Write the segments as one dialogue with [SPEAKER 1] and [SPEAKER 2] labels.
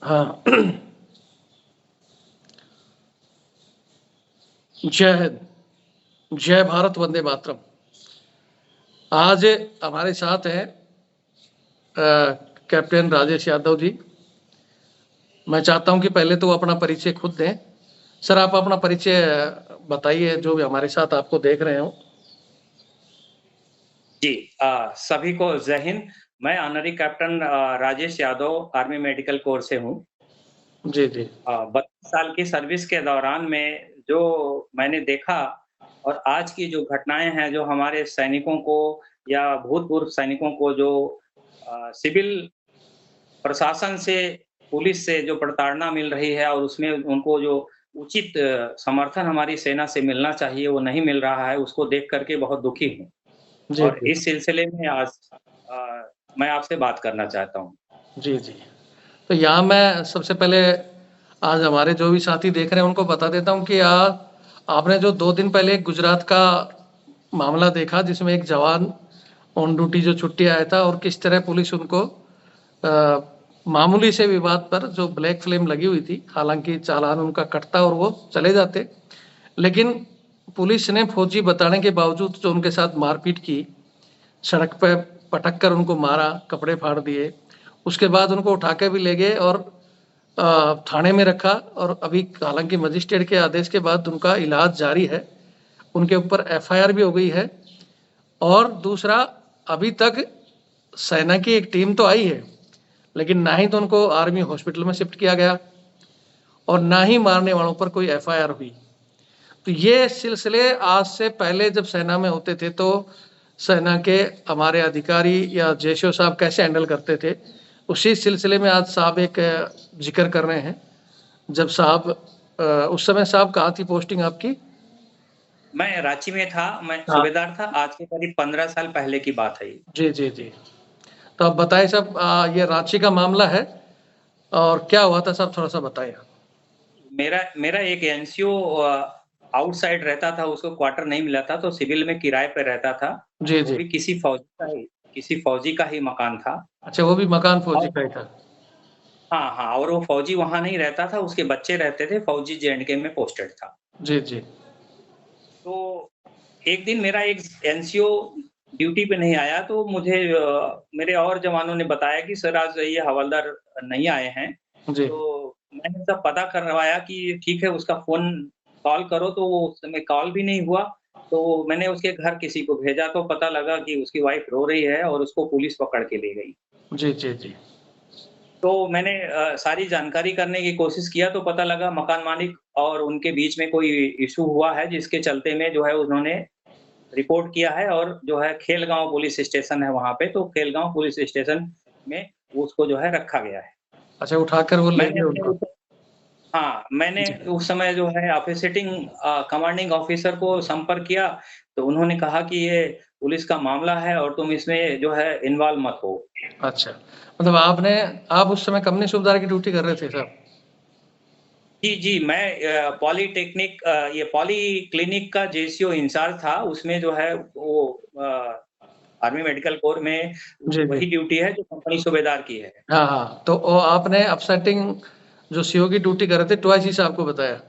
[SPEAKER 1] हाँ। जय हिंद, जय भारत, वंदे मातरम। आज हमारे साथ हैं कैप्टन राजेश यादव जी। मैं चाहता हूं कि पहले तो वो अपना परिचय खुद दें। सर, आप अपना परिचय बताइए, जो भी हमारे साथ आपको देख रहे हो।
[SPEAKER 2] जी सभी को जय हिंद। मैं honorary captain Rajesh Yadav army medical corps से हूँ।
[SPEAKER 1] जी, जी।
[SPEAKER 2] 32 साल की सर्विस के दौरान में जो मैंने देखा और आज की जो घटनाएँ हैं, जो हमारे सैनिकों को या भूतपूर्व सैनिकों को जो सिविल प्रशासन से, पुलिस से जो प्रताड़ना मिल रही है और उसमें उनको जो उचित समर्थन हमारी सेना से मिलना चाहिए, वो नहीं मिल रहा है, उसको देख कर के बहुत दुखी हूँ।
[SPEAKER 1] जी,
[SPEAKER 2] और
[SPEAKER 1] जी।
[SPEAKER 2] इस सिलसिले में आज मैं आपसे बात करना चाहता हूँ।
[SPEAKER 1] जी, जी। तो यहाँ मैं सबसे पहले आज हमारे जो भी साथी देख रहे हैं उनको बता देता हूँ कि आपने जो 2 दिन पहले गुजरात का मामला देखा, जिसमें एक जवान ऑन ड्यूटी जो छुट्टी आया था और किस तरह पुलिस उनको मामूली से विवाद पर जो ब्लैक फ्लेम लगी हुई थी, हालाँकि चालान उनका कटता और वो चले जाते। लेकिन पुलिस ने फौजी बताने के बावजूद जो उनके साथ मारपीट की, सड़क पे पटक कर उनको मारा, कपड़े फाड़ दिए। उसके बाद उनको उठा के भी ले गए और थाने में रखा और अभी हालाँकि मजिस्ट्रेट के आदेश के बाद उनका इलाज जारी है। उनके ऊपर एफआईआर भी हो गई है। और दूसरा, अभी तक सेना की एक टीम तो आई है, लेकिन ना ही तो उनको आर्मी हॉस्पिटल में शिफ्ट किया गया और ना ही मारने वालों पर कोई एफआईआर हुई। तो ये सिलसिले आज से पहले जब सेना में होते थे तो सेना के हमारे अधिकारी या जेशो साहब कैसे हैंडल करते थे, उसी सिलसिले में आज साहब एक जिक्र कर रहे हैं। जब साहब उस समय साहब कहाँ थी पोस्टिंग आपकी?
[SPEAKER 2] मैं रांची में था, मैं
[SPEAKER 1] हाँ।
[SPEAKER 2] सूबेदार था, आज से करीब 15 साल पहले की बात है ये।
[SPEAKER 1] जी, जी, जी। तो आप बताइए साहब, ये रांची का मामला है और क्या हुआ था साहब, थोड़ा-सा बताइए?
[SPEAKER 2] मेरा मेरा एक एनसीओ आउटसाइड रहता था, उसको क्वार्टर नहीं मिला था, तो सिविल में किराए पे रहता था।
[SPEAKER 1] जी,
[SPEAKER 2] वो
[SPEAKER 1] जी।
[SPEAKER 2] भी किसी फौजी का ही मकान था।
[SPEAKER 1] अच्छा, वो भी मकान फौजी
[SPEAKER 2] और
[SPEAKER 1] का ही था।
[SPEAKER 2] हाँ, हाँ, और वो फौजी वहाँ नहीं रहता था, उसके बच्चे रहते थे, फौजी जे-एंड-के में पोस्टेड था।
[SPEAKER 1] जी, जी।
[SPEAKER 2] तो एक दिन मेरा एक एनसीओ ड्यूटी पे नहीं आया, तो मुझे मेरे और जवानों ने बताया कि सर आज ये हवलदार नहीं आए हैं।
[SPEAKER 1] जी।
[SPEAKER 2] तो मैंने सब पता करवाया कि ठीक है, उसका फ़ोन कॉल करो, तो वो उस समय कॉल भी नहीं हुआ। तो मैंने उसके घर किसी को भेजा, तो पता लगा कि उसकी वाइफ़ रो रही है और उसको पुलिस पकड़ के ले गई।
[SPEAKER 1] जी, जी, जी।
[SPEAKER 2] तो मैंने सारी जानकारी करने की कोशिश किया, तो पता लगा मकान मालिक और उनके बीच में कोई इश्यू हुआ है, जिसके चलते में जो है उन्होंने रिपोर्ट किया है और जो है खेलगाँव पुलिस स्टेशन है वहाँ पे, तो खेलगाँव पुलिस स्टेशन में उसको जो है रखा गया है।
[SPEAKER 1] अच्छा, उठाकर वो ले
[SPEAKER 2] मैंने
[SPEAKER 1] गए
[SPEAKER 2] अपने
[SPEAKER 1] उनको।
[SPEAKER 2] उस हाँ, मैंने
[SPEAKER 1] जी।
[SPEAKER 2] उस समय जो है ऑफिसिएटिंग कमांडिंग ऑफिसर को संपर्क किया, तो उन्होंने कहा कि ये पुलिस का मामला है और तुम इसमें जो है इन्वॉल्व मत हो।
[SPEAKER 1] अच्छा, मतलब आप उस समय कंपनी सूबेदार की ड्यूटी कर रहे थे साहब?
[SPEAKER 2] जी, जी, मैं पॉलीटेक्निक ये पॉली क्लिनिक का जेसीओ इंचार्ज था, उसमें जो है वो आर्मी मेडिकल कोर में
[SPEAKER 1] जी, जी।
[SPEAKER 2] वही ड्यूटी है जो कंपनी सूबेदार की है।
[SPEAKER 1] हाँ, हाँ। तो वो आपने अपसेटिंग जो सीओ की ड्यूटी कर रहे थे, ट्वाइस ही साहब को बताया?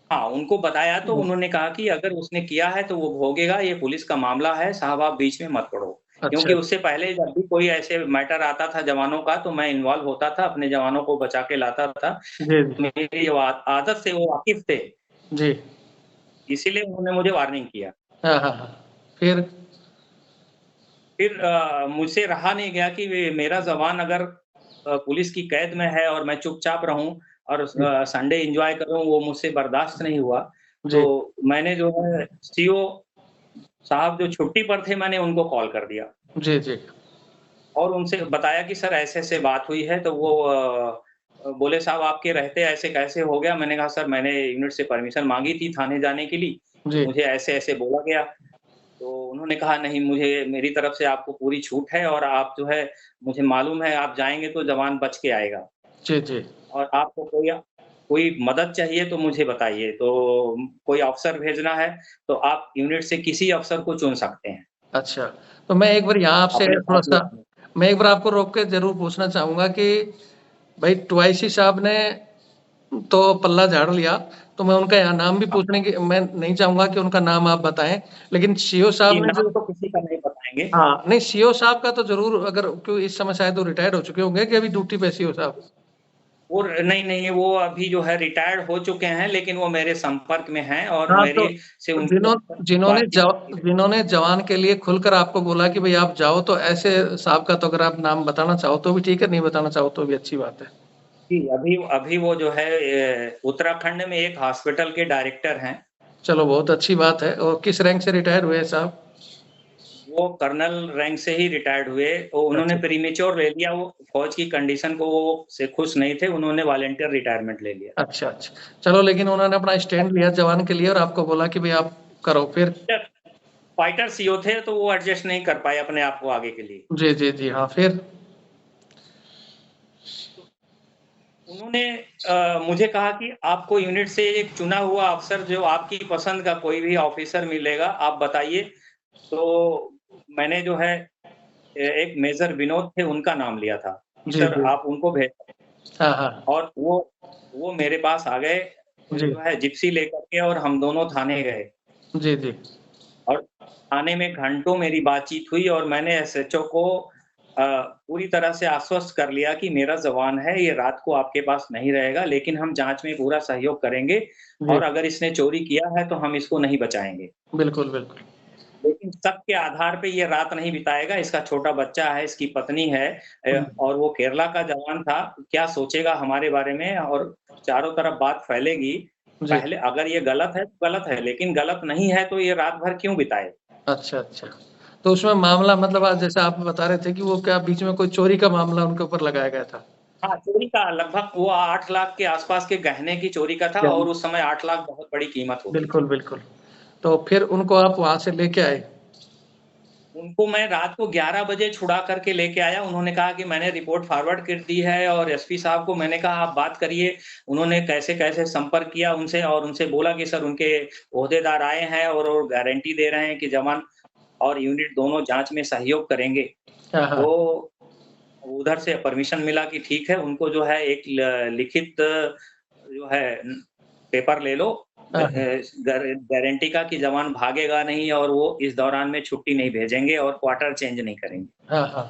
[SPEAKER 2] हाँ, उनको बताया तो उन्होंने कहा कि अगर उसने किया है तो वो भोगेगा, ये पुलिस का मामला है, साहब आप बीच में मत पड़ो।
[SPEAKER 1] अच्छा।
[SPEAKER 2] क्योंकि उससे पहले जब भी कोई ऐसे मैटर आता था जवानों का तो मैं इन्वॉल्व होता था, अपने जवानों को बचा के लाता था।
[SPEAKER 1] जी, जी।
[SPEAKER 2] मेरी वो आदत से वो वाकिफ़ थे,
[SPEAKER 1] जी।
[SPEAKER 2] इसीलिए उन्होंने मुझे वार्निंग किया।
[SPEAKER 1] हाँ, हाँ, हाँ। फिर?
[SPEAKER 2] फिर मुझसे रहा नहीं गया कि वे मेरा जवान अगर पुलिस की कैद में है और मैं चुपचाप रहूँ और
[SPEAKER 1] जी।
[SPEAKER 2] संडे एन्जॉय करूँ, वो मुझसे बर्दाश्त नहीं हुआ।
[SPEAKER 1] जी।
[SPEAKER 2] तो मैंने जो है सीओ साहब जो छुट्टी पर थे, मैंने उनको कॉल कर दिया
[SPEAKER 1] जी, जी।
[SPEAKER 2] और उनसे बताया कि सर ऐसे-ऐसे बात हुई है, तो वो बोले साहब आपके रहते ऐसे कैसे हो गया? मैंने कहा सर मैंने यूनिट से परमिशन माँगी थी थाने जाने के लिए, तो
[SPEAKER 1] जी।
[SPEAKER 2] मुझे ऐसे-ऐसे बोला गया। तो उन्होंने कहा नहीं मुझे मेरी तरफ से आपको पूरी छूट है और आप जो है मुझे मालूम है आप जाएँगे तो जवान बच के आएगा
[SPEAKER 1] जी, जी।
[SPEAKER 2] और आपको कोई कोई मदद चाहिए तो मुझे बताइए। तो कोई अफ़सर भेजना है, तो आप यूनिट से किसी अफ़सर को चुन सकते हैं,
[SPEAKER 1] अच्छा, तो मैं एक बार यहाँ आपसे
[SPEAKER 2] अपने साथ
[SPEAKER 1] थोड़ा-सा
[SPEAKER 2] लेके।
[SPEAKER 1] मैं एक बार आपको रोक के ज़रूर पूछना चाहूँगा कि भाई टवाइसी साहब ने तो पल्ला झाड़ लिया, तो मैं उनका यहाँ नाम भी पूछने की मैं नहीं चाहूंगा कि उनका नाम आप बताएं, लेकिन सीओ
[SPEAKER 2] जी,
[SPEAKER 1] साहब ने
[SPEAKER 2] नाम
[SPEAKER 1] जो,
[SPEAKER 2] तो किसी का नहीं बताएंगे।
[SPEAKER 1] हाँ नहीं सीओ साहब का तो जरूर, अगर क्यों इस समय शायद वो रिटायर्ड हो चुके होंगे कि अभी ड्यूटी पे सीओ साहब।
[SPEAKER 2] वो नहीं, नहीं, वो अभी जो है रिटायर्ड हो चुके हैं, लेकिन वो मेरे संपर्क में हैं और
[SPEAKER 1] हाँ तो
[SPEAKER 2] मेरी से उनकी
[SPEAKER 1] जिन्हों
[SPEAKER 2] अक्सर
[SPEAKER 1] जिन्होंने
[SPEAKER 2] बातचीत होती रहती है।
[SPEAKER 1] जिन्होंने जवान के लिए खुलकर आपको बोला कि भाई आप जाओ, तो ऐसे साहब का तो अगर आप नाम बताना चाहो तो भी ठीक है, नहीं बताना चाहो तो भी अच्छी बात है।
[SPEAKER 2] जी, अभी अभी वो जो है उत्तराखंड में एक हॉस्पिटल के डायरेक्टर हैं।
[SPEAKER 1] चलो बहुत अच्छी बात है। और किस रैंक से रिटायर हुए हैं साहब?
[SPEAKER 2] वो कर्नल रैंक से ही रिटायर्ड हुए। वो उन्होंने
[SPEAKER 1] अच्छा
[SPEAKER 2] प्रीमेच्योर ले लिया, वो फौज की कंडीशन को वो से खुश नहीं थे, उन्होंने वॉलंटियर रिटायरमेंट ले लिया।
[SPEAKER 1] अच्छा अच्छा। चलो लेकिन उन्होंने अपना स्टैंड लिया जवान के लिए और आपको बोला कि भाई आप करो फिर।
[SPEAKER 2] फाइटर सीओ थे, तो वो एडजस्ट नहीं कर पाए अपने आप को आगे के लिए।
[SPEAKER 1] जी जी जी हाँ फिर।
[SPEAKER 2] तो उन्होंने मुझे कहा कि आपको यूनिट से एक चुना हुआ अफ़सर, जो आपकी पसंद का कोई भी ऑफ़िसर मिलेगा, आप बताइए। तो मैंने जो है एक मेजर विनोद थे, उनका नाम लिया था कि
[SPEAKER 1] जी
[SPEAKER 2] सर
[SPEAKER 1] जी
[SPEAKER 2] आप उनको भेज।
[SPEAKER 1] हाँ हाँ
[SPEAKER 2] और वो मेरे पास आ गए,
[SPEAKER 1] जी
[SPEAKER 2] जो है जिप्सी लेकर के, और हम दोनों थाने गए।
[SPEAKER 1] जी जी
[SPEAKER 2] और थाने में घंटों मेरी बातचीत हुई और मैंने एसएचओ को पूरी तरह से आश्वस्त कर लिया कि मेरा जवान है, ये रात को आपके पास नहीं रहेगा, लेकिन हम जाँच में पूरा सहयोग करेंगे
[SPEAKER 1] जी
[SPEAKER 2] और अगर इसने चोरी किया है तो हम इसको नहीं बचाएँगे।
[SPEAKER 1] बिल्कुल बिल्कुल।
[SPEAKER 2] लेकिन शक के आधार पे ये रात नहीं बिताएगा, इसका छोटा बच्चा है, इसकी पत्नी है,
[SPEAKER 1] हम्म,
[SPEAKER 2] और वो केरला का जवान था, क्या सोचेगा हमारे बारे में, और चारों तरफ बात फैलेगी।
[SPEAKER 1] जी
[SPEAKER 2] पहले अगर ये गलत है तो गलत है, लेकिन गलत नहीं है तो ये रात भर क्यों बिताए?
[SPEAKER 1] अच्छा अच्छा। तो उसमें मामला मतलब आज जैसे आप बता रहे थे कि वो क्या बीच में कोई चोरी का मामला उनके ऊपर लगाया गया था?
[SPEAKER 2] हाँ, चोरी का लगभग वो 8 लाख के आसपास के गहने की चोरी का था,
[SPEAKER 1] क्या?
[SPEAKER 2] और उस समय 8 लाख बहुत बड़ी कीमत होती थी।
[SPEAKER 1] बिल्कुल बिल्कुल। तो फिर उनको आप वहां से लेके आए?
[SPEAKER 2] उनको मैं रात को 11 बजे छुड़ा करके लेके आया। उन्होंने कहा कि मैंने रिपोर्ट फॉरवर्ड कर दी है, और एसपी साहब को मैंने कहा आप बात करिए। उन्होंने कैसे-कैसे संपर्क किया उनसे, और उनसे बोला कि सर उनके ओहदेदार आए हैं और वो गारंटी दे रहे हैं कि जवान और यूनिट दोनों जाँच में सहयोग करेंगे।
[SPEAKER 1] हाँ हाँ
[SPEAKER 2] तो उधर से परमिशन मिला कि ठीक है, उनको जो है एक लिखित जो है पेपर ले लो, ग
[SPEAKER 1] हाँ
[SPEAKER 2] अ, गार गारंटी का, कि जवान भागेगा नहीं और वो इस दौरान में छुट्टी नहीं भेजेंगे और क्वार्टर चेंज नहीं करेंगे।
[SPEAKER 1] हाँ हाँ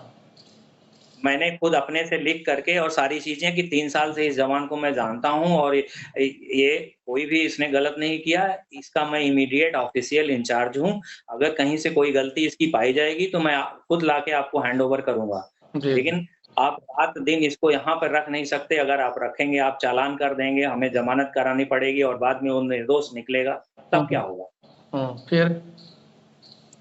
[SPEAKER 2] मैंने खुद अपने से लिख करके और सारी चीज़ें, कि 3 साल से इस जवान को मैं जानता हूँ, और ये कोई भी इसने गलत नहीं किया, इसका मैं इमीडिएट ऑफ़िशियल इंचार्ज हूँ। अगर कहीं से कोई गलती इसकी पाई जाएगी तो मैं खुद लाके आपको हैंडओवर करूँगा।
[SPEAKER 1] जी जी
[SPEAKER 2] लेकिन आप रात-दिन इसको यहाँ पर रख नहीं सकते, अगर आप रखेंगे आप चालान कर देंगे, हमें ज़मानत करानी पड़ेगी और बाद में वो निर्दोष निकलेगा, तब क्या होगा?
[SPEAKER 1] फिर?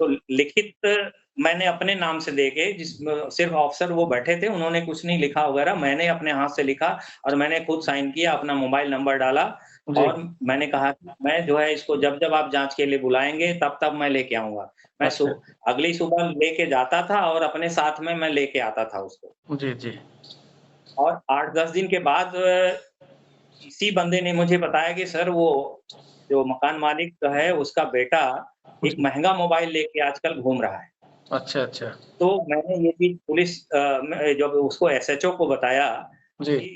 [SPEAKER 2] तो लिखित मैंने अपने नाम से देके, जिसमें सिर्फ़ ऑफ़िसर वो बैठे थे, उन्होंने कुछ नहीं लिखा वगैरह, मैंने अपने हाथ से लिखा और मैंने खुद साइन किया, अपना मोबाइल नंबर डाला,
[SPEAKER 1] जी
[SPEAKER 2] और मैंने कहा कि मैं जो है इसको जब-जब आप जाँच के लिए बुलाएँगे तब-तब मैं लेके आऊँगा। मैं
[SPEAKER 1] अच्छा
[SPEAKER 2] अगली सुबह लेके जाता था और अपने साथ में मैं लेके आता था उसको।
[SPEAKER 1] जी जी
[SPEAKER 2] और 8-10 दिन के बाद इसी बंदे ने मुझे बताया कि सर वो जो मकान मालिक है, उसका बेटा एक
[SPEAKER 1] जी
[SPEAKER 2] महँगा मोबाइल लेके आजकल घूम रहा है।
[SPEAKER 1] अच्छा अच्छा
[SPEAKER 2] तो मैंने ये चीज़ पुलिस में जब उसको एसएचओ को बताया
[SPEAKER 1] जी
[SPEAKER 2] कि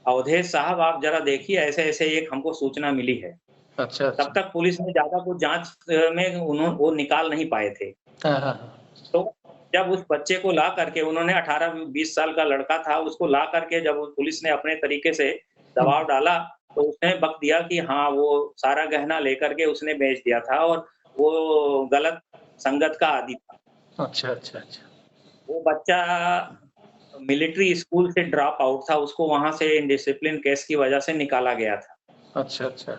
[SPEAKER 2] अवधेश साहब आप ज़रा देखिए, ऐसे-ऐसे एक हमको सूचना मिली है।
[SPEAKER 1] अच्छा
[SPEAKER 2] तब
[SPEAKER 1] अच्छा
[SPEAKER 2] तक पुलिस ने ज़्यादा कुछ जाँच में वो निकाल नहीं पाए थे।
[SPEAKER 1] हाँ हाँ हाँ
[SPEAKER 2] तो जब उस बच्चे को ला करके उन्होंने 18-20 साल का लड़का था, उसको ला करके जब पुलिस ने अपने तरीके से दबाव डाला, तो उसने बक दिया कि हाँ, वो सारा गहना लेकर के उसने बेच दिया था और वो गलत संगत का आदी था।
[SPEAKER 1] अच्छा अच्छा अच्छा
[SPEAKER 2] वो बच्चा मिलिट्री स्कूल से ड्रॉप आउट था, उसको वहाँ से इंडिसिप्लिन केस की वजह से निकाला गया था।
[SPEAKER 1] अच्छा अच्छा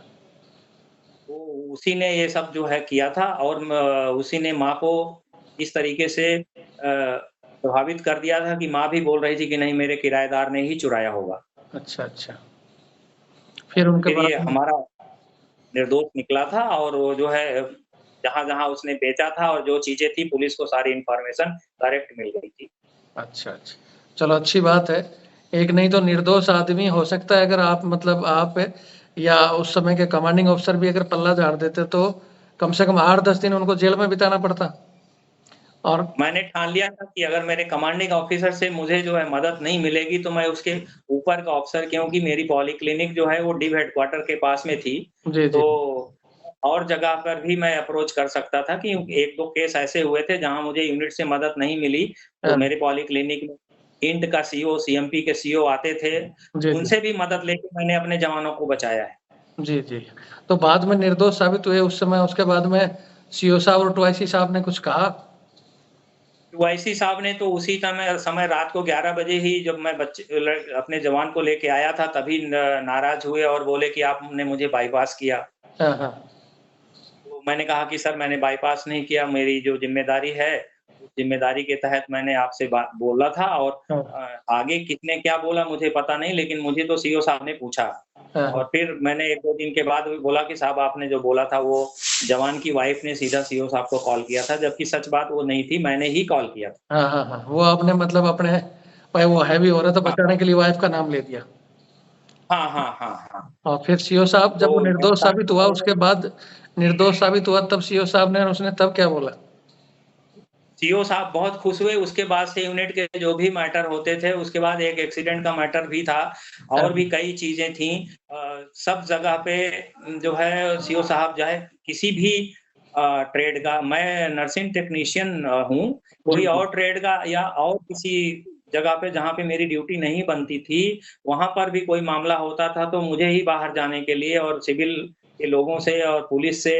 [SPEAKER 2] तो उसी ने ये सब जो है किया था, और उसी ने माँ को इस तरीके से प्रभावित कर दिया था कि माँ भी बोल रही थी कि नहीं, मेरे किराएदार ने ही चुराया होगा।
[SPEAKER 1] अच्छा अच्छा।
[SPEAKER 2] और
[SPEAKER 1] फिर उनके
[SPEAKER 2] फिर ये
[SPEAKER 1] बाद में?
[SPEAKER 2] हमारा निर्दोष निकला था, और वो जो है जहाँ-जहाँ उसने बेचा था और जो चीज़ें थी, पुलिस को सारी इन्फॉर्मेशन करेक्ट मिल गई थी।
[SPEAKER 1] अच्छा अच्छा। चलो अच्छी बात है। एक नहीं तो निर्दोष आदमी हो सकता है, अगर आप मतलब आप या उस समय के कमांडिंग ऑफिसर भी अगर पल्ला झाड़ देते तो कम से कम 8-10 दिन उनको जेल में बिताना पड़ता। और
[SPEAKER 2] मैंने ठान लिया था कि अगर मेरे कमांडिंग ऑफिसर से मुझे जो है मदद नहीं मिलेगी तो मैं उसके ऊपर का ऑफिसर, क्योंकि मेरी पॉलीक्लिनिक जो है वो डिव हेडक्वार्टर के पास में थी,
[SPEAKER 1] जी, जी।
[SPEAKER 2] तो और जगह पर भी मैं अप्रोच कर सकता था कि 1-2 केस ऐसे हुए थे जहाँ मुझे यूनिट से मदद नहीं मिली, तो
[SPEAKER 1] हाँ,
[SPEAKER 2] मेरे पॉलीक्लिनिक में इंट का सीओ, सीएमपी के सीओ आते थे,
[SPEAKER 1] जी, जी।
[SPEAKER 2] उनसे भी मदद लेके मैंने अपने जवानों को बचाया है।
[SPEAKER 1] जी, जी। तो बाद में निर्दोष साबित हुए उस समय, उसके बाद में सीओ साहब और टोआईसी साहब ने कुछ कहा?
[SPEAKER 2] ओवैसी साहब ने तो उसी समय समय रात को 11 बजे ही जब मैं बच्चे ल अपने जवान को लेके आया था तभी नाराज़ हुए और बोले कि आपने मुझे बाईपास किया।
[SPEAKER 1] हाँ, हाँ।
[SPEAKER 2] तो मैंने कहा कि सर मैंने बाईपास नहीं किया, मेरी जो ज़िम्मेदारी है, उस ज़िम्मेदारी के तहत मैंने आपसे बात बोला था और
[SPEAKER 1] हाँ,
[SPEAKER 2] आगे किसने क्या बोला मुझे पता नहीं, लेकिन मुझे तो सीओ साहब ने पूछा।
[SPEAKER 1] हाँ,
[SPEAKER 2] और
[SPEAKER 1] हाँ।
[SPEAKER 2] फिर मैंने 1-2 दिन के बाद भी बोला कि साहब आपने जो बोला था वो जवान की वाइफ़ ने सीधा सीओ साहब को कॉल किया था, जबकि सच बात वो नहीं थी, मैंने ही कॉल किया था।
[SPEAKER 1] हाँ, हाँ, हाँ। वो आपने मतलब अपने भाई वो हैवी हो रहा था
[SPEAKER 2] हाँ।
[SPEAKER 1] बचाने के लिए वाइफ़ का नाम ले दिया।
[SPEAKER 2] हाँ, हाँ, हाँ, हाँ।
[SPEAKER 1] और फिर सीओ साहब
[SPEAKER 2] तो
[SPEAKER 1] जब वो
[SPEAKER 2] मेरे
[SPEAKER 1] निर्दोष
[SPEAKER 2] साथ
[SPEAKER 1] साबित
[SPEAKER 2] जो
[SPEAKER 1] हुआ,
[SPEAKER 2] है
[SPEAKER 1] उसके बाद निर्दोष साबित हुआ तब सीओ साहब ने उसने तब क्या बोला?
[SPEAKER 2] सीओ साहब बहुत खुश हुए, उसके बाद से यूनिट के जो भी मैटर होते थे, उसके बाद एक एक्सीडेंट का मैटर भी था
[SPEAKER 1] हाँ,
[SPEAKER 2] और भी कई चीज़ें थीं। सब जगह पे जो है सीओ साहब जो है किसी भी ट्रेड का, मैं नर्सिंग टेक्नीशियन हूँ,
[SPEAKER 1] जी,
[SPEAKER 2] कोई
[SPEAKER 1] जी।
[SPEAKER 2] और ट्रेड का या और किसी जगह पे जहाँ पे मेरी ड्यूटी नहीं बनती थी, वहाँ पर भी कोई मामला होता था तो मुझे ही बाहर जाने के लिए और सिविल के लोगों से और पुलिस से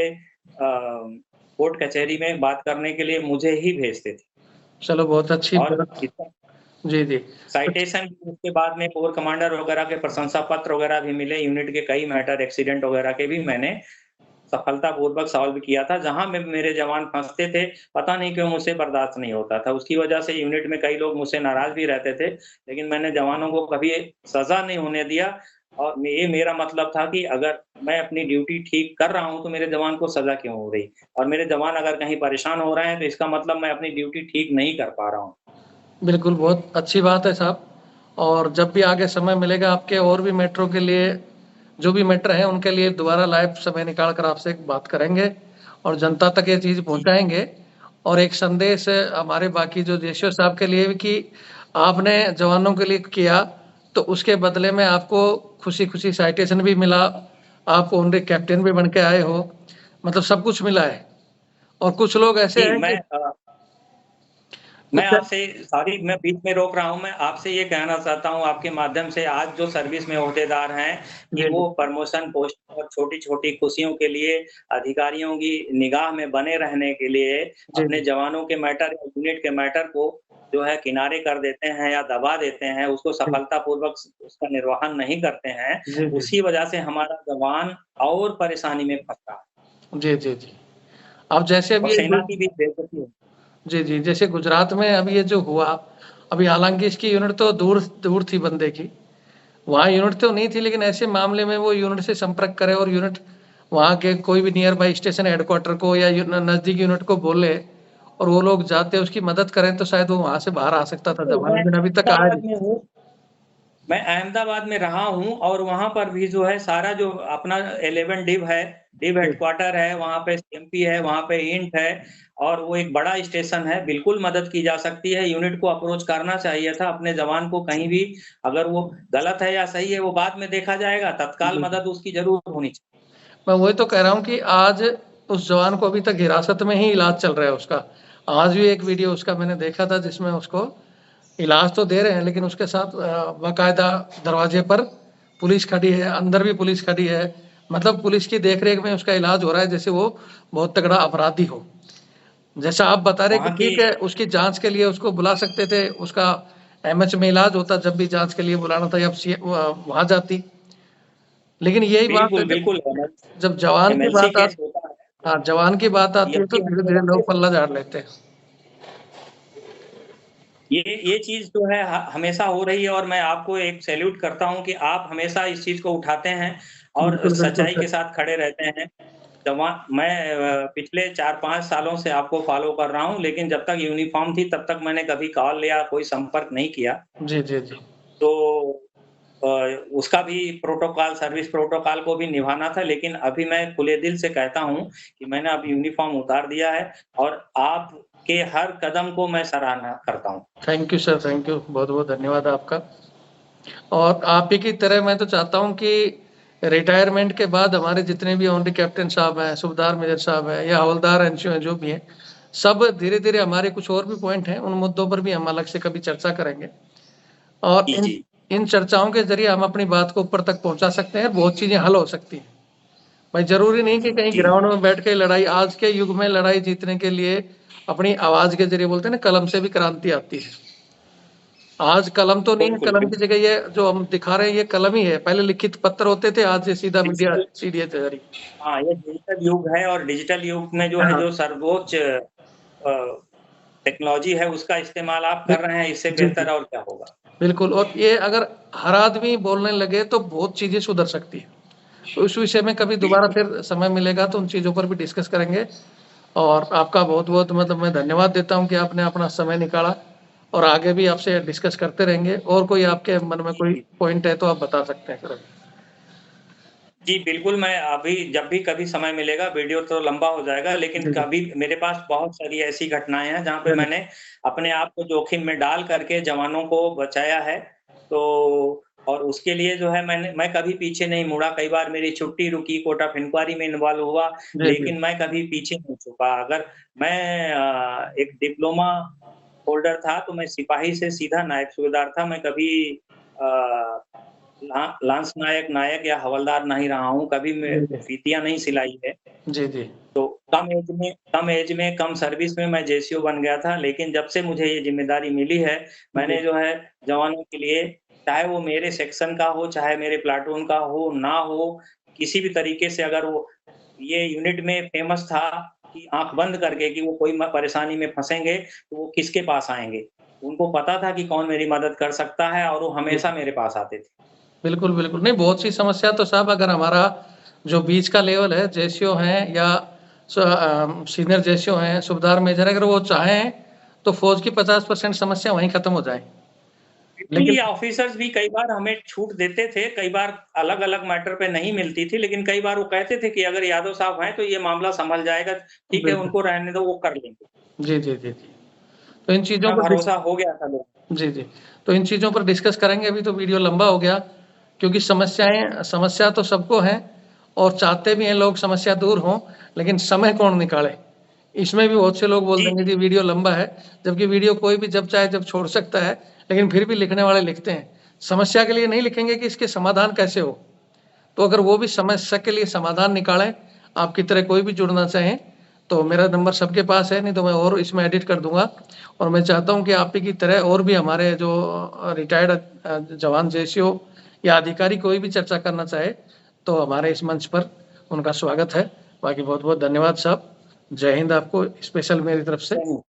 [SPEAKER 2] कोर्ट कचहरी में बात करने के लिए मुझे ही भेजते थे।
[SPEAKER 1] चलो बहुत अच्छी
[SPEAKER 2] और
[SPEAKER 1] बात।
[SPEAKER 2] इसका
[SPEAKER 1] जी, जी। तो
[SPEAKER 2] साइटेशन उसके बाद में कोर कमांडर वगैरह के प्रशंसा पत्र वगैरह भी मिले, यूनिट के कई मैटर एक्सीडेंट वगैरह के भी मैंने सफलतापूर्वक सॉल्व किया था, जहाँ में मेरे जवान फँसते थे, पता नहीं क्यों मुझसे बर्दाश्त नहीं होता था। उसकी वजह से यूनिट में कई लोग मुझसे नाराज़ भी रहते थे, लेकिन मैंने जवानों को कभी सज़ा नहीं होने दिया और ये मेरा मतलब था कि अगर मैं अपनी ड्यूटी ठीक कर रहा हूँ, तो मेरे जवान को सज़ा क्यों हो रही? और मेरे जवान अगर कहीं परेशान हो रहे हैं, तो इसका मतलब मैं अपनी ड्यूटी ठीक नहीं कर पा रहा हूँ।
[SPEAKER 1] बिल्कुल, बहुत अच्छी बात है साहब। और जब भी आगे समय मिलेगा आपके और भी मैटरों के लिए, जो भी मैटर हैं उनके लिए दोबारा लाइव समय निकाल कर आपसे बात करेंगे और जनता तक ये चीज़ पहुँचाएँगे। और एक संदेश हमारे बाकी जो देशों साहब के लिए भी कि आपने जवानों के लिए किया, तो उसके बदले में आपको खुशी-खुशी साइटेशन भी मिला, आप ऑनरी कैप्टन भी बन के आए हो, मतलब सब कुछ मिला है। और कुछ लोग ऐसे
[SPEAKER 2] जी,
[SPEAKER 1] हैं कि
[SPEAKER 2] मैं
[SPEAKER 1] कुछ
[SPEAKER 2] आपसे सॉरी मैं बीच में रोक रहा हूँ, मैं आपसे ये कहना चाहता हूँ आपके माध्यम से आज जो सर्विस में ओहदेदार हैं, कि
[SPEAKER 1] जी, जी।
[SPEAKER 2] वो प्रमोशन पोस्ट और छोटी-छोटी खुशियों के लिए अधिकारियों की निगाह में बने रहने के लिए
[SPEAKER 1] जी,
[SPEAKER 2] अपने
[SPEAKER 1] जी।
[SPEAKER 2] जवानों के मैटर या यूनिट के मैटर को जो है किनारे कर देते हैं या दबा देते हैं, उसको
[SPEAKER 1] जी,
[SPEAKER 2] सफलतापूर्वक उसका निर्वहन नहीं करते हैं,
[SPEAKER 1] जी, जी।
[SPEAKER 2] उसी वजह से हमारा जवान और परेशानी में फँस रहा है
[SPEAKER 1] जी, जी, जी। अब जैसे
[SPEAKER 2] और
[SPEAKER 1] अभी ये
[SPEAKER 2] सेना की भी बेइज्जती है।
[SPEAKER 1] जी, जी, जैसे गुजरात में अभी ये जो हुआ, अभी हालाँकि इसकी यूनिट तो दूर दूर थी बंदे की, वहाँ यूनिट तो नहीं थी लेकिन ऐसे मामले में वो यूनिट से संपर्क करे और यूनिट वहाँ के कोई भी नियर बाय स्टेशन हेडक्वार्टर को या नज़दीकी यूनिट को बोले और वो लोग जाते उसकी मदद करें तो शायद वो वहाँ से बाहर आ सकता था जवान,
[SPEAKER 2] मैं
[SPEAKER 1] लेकिन अभी तक आया
[SPEAKER 2] अहमदाबाद
[SPEAKER 1] नहीं।
[SPEAKER 2] में हूँ मैं अहमदाबाद में रहा हूँ और वहाँ पर भी जो है सारा जो अपना 11 डिव है, डिव
[SPEAKER 1] जी,
[SPEAKER 2] हेडक्वार्टर है, वहाँ पे सीएमपी है, वहाँ पे इंट है और वो एक बड़ा स्टेशन है, बिल्कुल मदद की जा सकती है, यूनिट को अप्रोच करना चाहिए था अपने जवान को कहीं भी अगर वो गलत है या सही है वो बाद में देखा जाएगा, तत्काल
[SPEAKER 1] जी।
[SPEAKER 2] मदद उसकी ज़रूर होनी चाहिए।
[SPEAKER 1] मैं वही तो कह रहा हूँ कि आज उस जवान को अभी तक हिरासत में ही इलाज चल रहा है उसका। आज भी एक वीडियो उसका मैंने देखा था जिसमें उसको इलाज तो दे रहे हैं लेकिन उसके साथ बाकायदा दरवाजे पर पुलिस खड़ी है, अंदर भी पुलिस खड़ी है। मतलब पुलिस की देख-रेख में उसका इलाज हो रहा है जैसे वो बहुत तगड़ा अपराधी हो। जैसा आप बता रहे हैं कि
[SPEAKER 2] वहाँ की
[SPEAKER 1] ठीक है, उसकी जाँच के लिए उसको बुला सकते थे, उसका एमएच में इलाज होता जब भी जाँच के लिए बुलाना था या वहाँ जाती। लेकिन यही बात है
[SPEAKER 2] बिल्कुल,
[SPEAKER 1] जब
[SPEAKER 2] बिल्कुल
[SPEAKER 1] जब जवान की
[SPEAKER 2] एमएलसी
[SPEAKER 1] बात
[SPEAKER 2] केस
[SPEAKER 1] आती
[SPEAKER 2] होता है,
[SPEAKER 1] हाँ, जवान की बात आती है तो
[SPEAKER 2] सीएमपी होने के
[SPEAKER 1] धीरे-धीरे लोग
[SPEAKER 2] नाते
[SPEAKER 1] पल्ला झाड़ लेते हैं।
[SPEAKER 2] ये चीज़ जो है हमेशा हो रही है और मैं आपको एक सैल्यूट करता हूँ कि आप हमेशा इस चीज़ को उठाते हैं और
[SPEAKER 1] बिल्कुल, बिल्कुल
[SPEAKER 2] सच्चाई
[SPEAKER 1] सर।
[SPEAKER 2] के साथ खड़े रहते हैं। मैं पिछले 4-5 सालों से आपको फ़ॉलो कर रहा हूँ, लेकिन जब तक यूनिफ़ॉर्म थी तब तक मैंने कभी कॉल या कोई संपर्क नहीं किया।
[SPEAKER 1] जी, जी, जी।
[SPEAKER 2] तो उसका भी प्रोटोकॉल सर्विस प्रोटोकॉल को भी निभाना था, लेकिन अभी मैं खुले दिल से कहता हूँ कि मैंने अब यूनिफ़ॉर्म उतार दिया है और आपके हर कदम को मैं सराहना करता हूँ।
[SPEAKER 1] Thank you sir, thank you. बहुत-बहुत धन्यवाद आपका। और आप ही की तरह मैं तो चाहता हूँ कि रिटायरमेंट के बाद हमारे जितने भी ऑनरी कैप्टन साहब हैं, सूबेदार मेजर साहब हैं या हवलदार एनसीओ हैं, जो भी हैं, सब धीरे-धीरे हमारे कुछ और भी पॉइंट हैं, उन मुद्दों पर भी हम अलग से कभी चर्चा करेंगे। और
[SPEAKER 2] जी,
[SPEAKER 1] इन
[SPEAKER 2] जी।
[SPEAKER 1] इन चर्चाओं के ज़रिए हम अपनी बात को ऊपर तक पहुँचा सकते हैं, बहुत चीज़ें हल हो सकती हैं। भाई ज़रूरी नहीं कि कहीं
[SPEAKER 2] जी,
[SPEAKER 1] ग्राउंड में बैठ के लड़ाई आज के युग में लड़ाई जीतने के लिए अपनी आवाज़ के ज़रिए बोलते हैं ना, कलम से भी क्रांति आती है। आज कलम तो नहीं है,
[SPEAKER 2] बिल्कुल,
[SPEAKER 1] कलम की
[SPEAKER 2] बिल्कुल।
[SPEAKER 1] जगह ये जो हम दिखा रहे हैं ये कलम ही है। पहले लिखित पत्र होते थे, आज ये सीधा मीडिया
[SPEAKER 2] डिजिटल
[SPEAKER 1] सीधे तैयारी।
[SPEAKER 2] हाँ, ये डिजिटल युग है और डिजिटल युग में जो है
[SPEAKER 1] हाँ,
[SPEAKER 2] जो सर्वोच्च टेक्नोलॉजी है उसका इस्तेमाल आप
[SPEAKER 1] बि
[SPEAKER 2] कर रहे हैं, इससे
[SPEAKER 1] जी, जी।
[SPEAKER 2] बेहतर और क्या होगा?
[SPEAKER 1] बिल्कुल। और ये अगर हर आदमी बोलने लगे तो बहुत चीज़ें सुधर सकती हैं। तो उस विषय में कभी दोबारा
[SPEAKER 2] बिल्कुल।
[SPEAKER 1] फिर समय मिलेगा तो उन चीज़ों पर भी डिस्कस करेंगे। और आपका बहुत-बहुत मतलब मैं धन्यवाद देता हूँ कि आपने अपना समय निकाला और आगे भी आपसे डिस्कस करते रहेंगे। और कोई आपके मन में
[SPEAKER 2] जी,
[SPEAKER 1] कोई
[SPEAKER 2] जी।
[SPEAKER 1] पॉइंट है तो आप बता सकते हैं सर।
[SPEAKER 2] जी, बिल्कुल, मैं अभी जब भी कभी समय मिलेगा वीडियो तो लंबा हो जाएगा, लेकिन
[SPEAKER 1] जी, जी।
[SPEAKER 2] कभी मेरे पास बहुत सारी ऐसी घटनाएँ हैं, जहाँ पे
[SPEAKER 1] चलिए,
[SPEAKER 2] मैंने अपने आप को जोखिम में डाल कर के जवानों को बचाया है। तो और उसके लिए जो है मैं कभी पीछे नहीं मुड़ा, कई बार मेरी छुट्टी रुकी, कोर्ट ऑफ इंक्वायरी में इन्वॉल्व हुआ,
[SPEAKER 1] जी, जी।
[SPEAKER 2] लेकिन मैं कभी पीछे नहीं झुका। अगर मैं एक डिप्लोमा होल्डर था, तो मैं सिपाही से सीधा नायब सूबेदार था, मैं कभी अ लांस नायक, नायक या हवलदार नहीं रहा हूँ, कभी मैं
[SPEAKER 1] जी, जी।
[SPEAKER 2] फीतियाँ नहीं सिलाई है।
[SPEAKER 1] जी, जी।
[SPEAKER 2] तो कम एज में, कम सर्विस में मैं जेसीओ बन गया था, लेकिन जब से मुझे ये ज़िम्मेदारी मिली है,
[SPEAKER 1] जी।
[SPEAKER 2] मैंने जो है जवानों के लिए, चाहे वो मेरे सेक्शन का हो, चाहे मेरे प्लाटून का हो, ना हो, किसी भी तरीके से अगर वो ये यूनिट में फ़ेमस था कि आँख बंद करके कि वो कोई परेशानी में फँसेंगे, तो वो किसके पास आएँगे। उनको पता था कि कौन मेरी मदद कर सकता है और वो
[SPEAKER 1] जी।
[SPEAKER 2] हमेशा मेरे पास आते थे।
[SPEAKER 1] बिल्कुल, बिल्कुल। नहीं, बहुत सी समस्या तो साहब अगर हमारा जो बीच का लेवल है, जेसीओ हैं या सीनियर जेसीओ हैं, सूबेदार मेजर हैं, अगर वो चाहें, तो फ़ौज की 50% समस्या वहीं खत्म हो जाए।
[SPEAKER 2] नहीं,
[SPEAKER 1] लेकिन
[SPEAKER 2] ऑफ़िसर्स भी कई बार हमें छूट देते थे, कई बार अलग-अलग मैटर पे नहीं मिलती थी, लेकिन कई बार वो कहते थे कि अगर यादव साहब हैं, तो ये मामला सँभल जाएगा, ठीक है,
[SPEAKER 1] बिल्कुल।
[SPEAKER 2] उनको रहने दो, वो कर लेंगे।
[SPEAKER 1] जी, जी, जी, जी। तो इन चीज़ों
[SPEAKER 2] इतना
[SPEAKER 1] पर
[SPEAKER 2] भरोसा हो गया था लोगों
[SPEAKER 1] जी, जी। तो इन चीज़ों पर डिस्कस करेंगे, अभी तो वीडियो लंबा हो गया, क्योंकि समस्या तो सबको है और चाहते भी हैं लोग समस्या दूर हो, लेकिन समय कौन निकाले? इसमें भी बहुत से लोग बोल
[SPEAKER 2] जी,
[SPEAKER 1] देंगे
[SPEAKER 2] जी,
[SPEAKER 1] कि वीडियो लंबा है, जबकि वीडियो कोई भी जब चाहे जब छोड़ सकता है, लेकिन फिर भी लिखने वाले लिखते हैं। समस्या के लिए नहीं लिखेंगे कि इसके समाधान कैसे हो? तो अगर वो भी समस्या के लिए समाधान निकालें, आपकी तरह कोई भी जुड़ना चाहे, तो मेरा नंबर सबके पास है, नहीं तो मैं और इसमें एडिट कर दूँगा। और मैं चाहता हूँ कि आप ही की तरह और भी हमारे जो रिटायर्ड जवान जेसीओ या अधिकारी कोई भी चर्चा करना चाहे, तो हमारे इस मंच पर उनका स्वागत है। बाकी बहुत-बहुत धन्यवाद साहब। जय हिंद आपको स्पेशल मेरी तरफ से।
[SPEAKER 2] धन्य